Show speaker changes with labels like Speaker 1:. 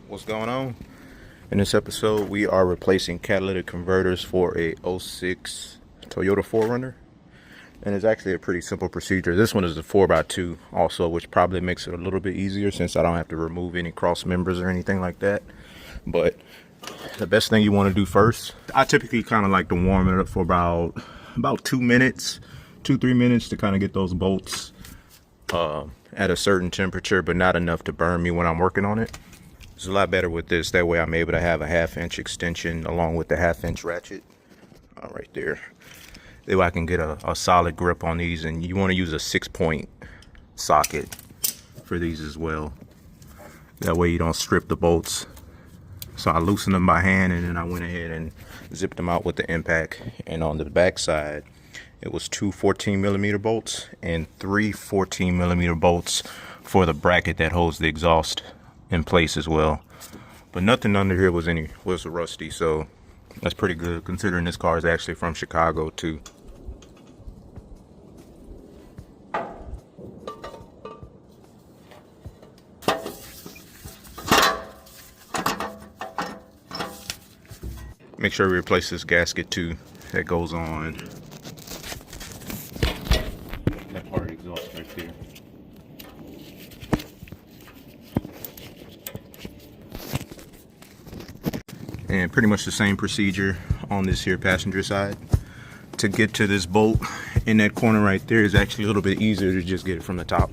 Speaker 1: What's going on? In this episode, we are replacing catalytic converters for a '06 Toyota 4Runner. And it's actually a pretty simple procedure. This one is a 4x2 also, which probably makes it a little bit easier since I don't have to remove any cross members or anything like that. But the best thing you want to do first, I typically kind of like to warm it up for about 2 minutes, 2-3 minutes to kind of get those bolts at a certain temperature, but not enough to burn me when I'm working on it. It's a lot better with this. That way I'm able to have a 1/2 inch extension along with the 1/2 inch ratchet right there. That way I can get a solid grip on these, and you want to use a 6-point socket for these as well. That way you don't strip the bolts. So I loosened them by hand, and then I went ahead and zipped them out with the impact. And on the back side, it was 2 14mm bolts and 3 14mm bolts for the bracket that holds the exhaust in place as well. But nothing under here was rusty, so that's pretty good considering this car is actually from Chicago too. Make sure we replace this gasket too that goes on that part of the exhaust right there. And pretty much the same procedure on this here passenger side. To get to this bolt in that corner right there is actually a little bit easier to just get it from the top.